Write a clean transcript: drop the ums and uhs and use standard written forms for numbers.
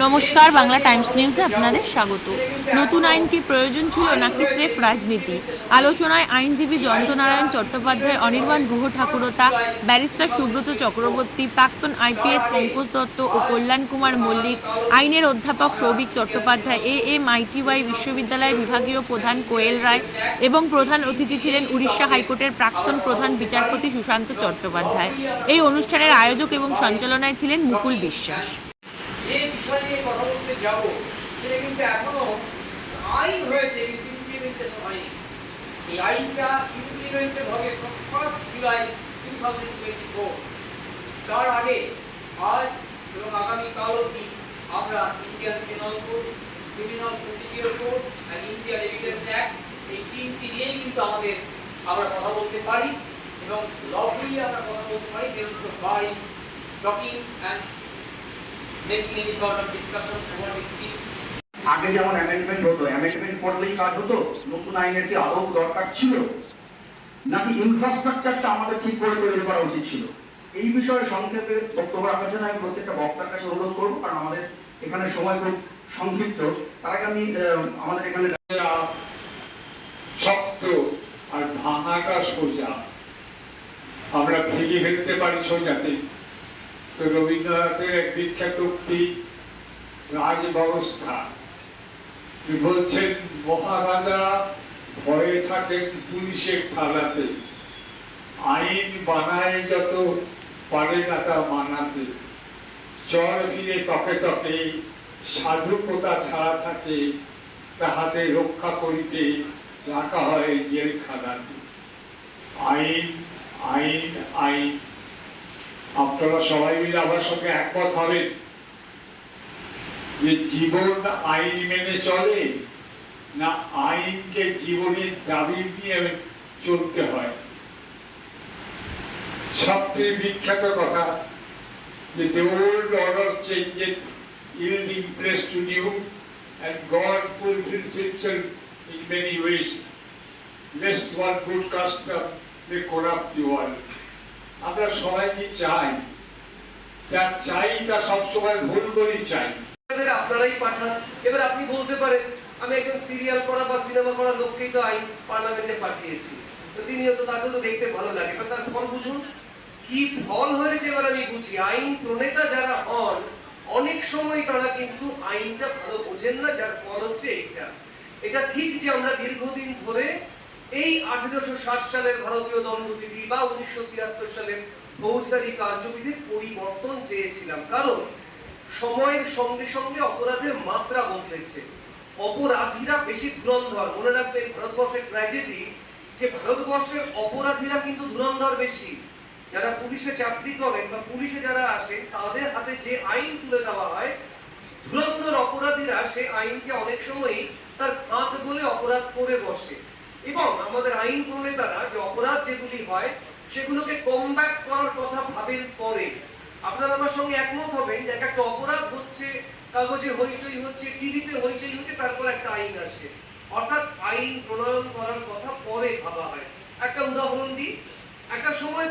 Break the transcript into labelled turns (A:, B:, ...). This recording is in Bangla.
A: নমস্কার, বাংলা টাইমস নিউজে আপনাদের স্বাগত। নতুন আইন কি প্রয়োজন ছিল নাকি স্রেফ রাজনীতি? আলোচনায় আইনজীবী জয়ন্তনারায়ণ চট্টোপাধ্যায়, অনির্বাণ গুহ ঠাকুরতা, ব্যারিস্টার সুব্রত চক্রবর্তী, প্রাক্তন আইপিএস পঙ্কজ দত্ত ও কল্যাণ কুমার মল্লিক, আইনের অধ্যাপক সৌভিক চট্টোপাধ্যায়, AMITY বিশ্ববিদ্যালয়ের বিভাগীয় প্রধান কোয়েল রায় এবং প্রধান অতিথি ছিলেন উড়িষ্যা হাইকোর্টের প্রাক্তন প্রধান বিচারপতি সুশান্ত চট্টোপাধ্যায়। এই অনুষ্ঠানের আয়োজক এবং সঞ্চালনায় ছিলেন মুকুল বিশ্বাস।
B: যে বিষয় নিয়ে কথা বলতে যাব সেটা কিন্তু এখনো আইন হয়েছে, ইমপ্লিমেন্টেশন হয়নি। এই আইনটা ইমপ্লিমেন্টেড হবে 1 জুলাই 2024। তার আগে আজ এবং আগামীকাল অবধি আমরা Indian penal code, criminal procedure code আর ইন্ডিয়ান এভিডেন্স অ্যাক্ট, এই তিনটি নিয়েই কিন্তু আমরা কথা বলতে পারি এবং লফুলি আমরা কথা বলতে পারি। There is no bar in talking and making any sort of discussion about it.
C: আগে যেমন অ্যামেন্ডমেন্ট হতো, অ্যামেন্ডমেন্ট করলেই কাজ হতো, নতুন আইনের কি আদৌ দরকার ছিল নাকি ইনফ্রাস্ট্রাকচারটা আমাদের ঠিক করে তৈরি করা উচিত ছিল? এই বিষয়ে সংক্ষেপে বক্তব্য রাখার জন্য আমি প্রত্যেকটা বক্তার কাছে অনুরোধ করবো, কারণ আমাদের এখানে সময় খুব সংক্ষিপ্ত। তার আগে আমি আমাদের এখানে
D: শক্ত আর ভাঙাটা সোজা, আমরা ভেঙে ফেলতে পারি সোজাতে। তো রবীন্দ্রনাথের এক বিখ্যাত উক্তি রাজ ব্যবস্থা, বলছেন মহারাজা ভয়ে থাকেন পুলিশের থানাতে, আইন বানায় যত পারে না তা মানাতে, চর ফিরে তকে তকে সাধুকতা ছাড়া থাকে, তাহাতে রক্ষা করিতে রাখা হয় জেলখানাতে। আইন আইন আইন। আপনারা সবাই মিলে আমার সঙ্গে একমত হবেন যে জীবন আইন মেনে চলে না আইনকে জীবনের দাবি নিয়ে চলতে হয়। সবচেয়ে বিখ্যাত কথা যে the old order changeth, yielding place to new, and God fulfills himself in many ways, lest one good custom may corrupt the world. আমরা সবাই কি চাই? যা চাই তা সবসময় ভুল করেই চাই।
B: আপনারাই পাঠান। এবার আপনি বলতে পারেন আমি একজন সিরিয়াল করা বা সিনেমা করার লোককেই তো আইন পার্লামেন্টে পাঠিয়েছি, তো তিনিও তো তাকে তো দেখতে ভালো লাগে, এবার তার ফল বুঝুন কি ফল হয়েছে। এবার আমি বুঝি আইন প্রণেতা যারা হন অনেক সময় তারা কিন্তু আইনটা ভালো বোঝেন না, যার ফল হচ্ছে এটা ঠিক যে আমরা দীর্ঘদিন ধরে এই 1860 সালের ভারতীয় দণ্ডবিধি বা 1973 সালের ফৌজদারি কার্যবিধির পরিবর্তন চেয়েছিলাম, কারণ সময়ের সঙ্গে সঙ্গে অপরাধের মাত্রা বদলেছে, অপরাধীরা বেশি ধুরন্ধর। মনে রাখবেন ভারতবর্ষের ট্র্যাজেডি যে ভারতবর্ষের অপরাধীরা কিন্তু ধুরন্ধর বেশি। যারা পুলিশে চাকরি করেন বা পুলিশে যারা আসেন তাদের হাতে যে আইন তুলে দেওয়া হয়, ধুরন্ধর অপরাধীরা সেই আইনকে অনেক সময়ই তার ফাঁদ বলে অপরাধ করে বসে। এবং আমাদের আইন প্রণেতারা যে অপরাধ যেগুলি হয় সেগুলোকে কমব্যাট করার কথা ভাবেন পরে। আপনারা আমার সঙ্গে একমত হবেন যে একটা অপরাধ হচ্ছে, কাগজে হইচই হচ্ছে, টিভিতে হইচই হচ্ছে, তারপর একটা আইন আসে, অর্থাৎ আইন প্রণয়ন করার কথা পরে ভাবা হয়। একটা উদাহরণ দিই, একটা সময়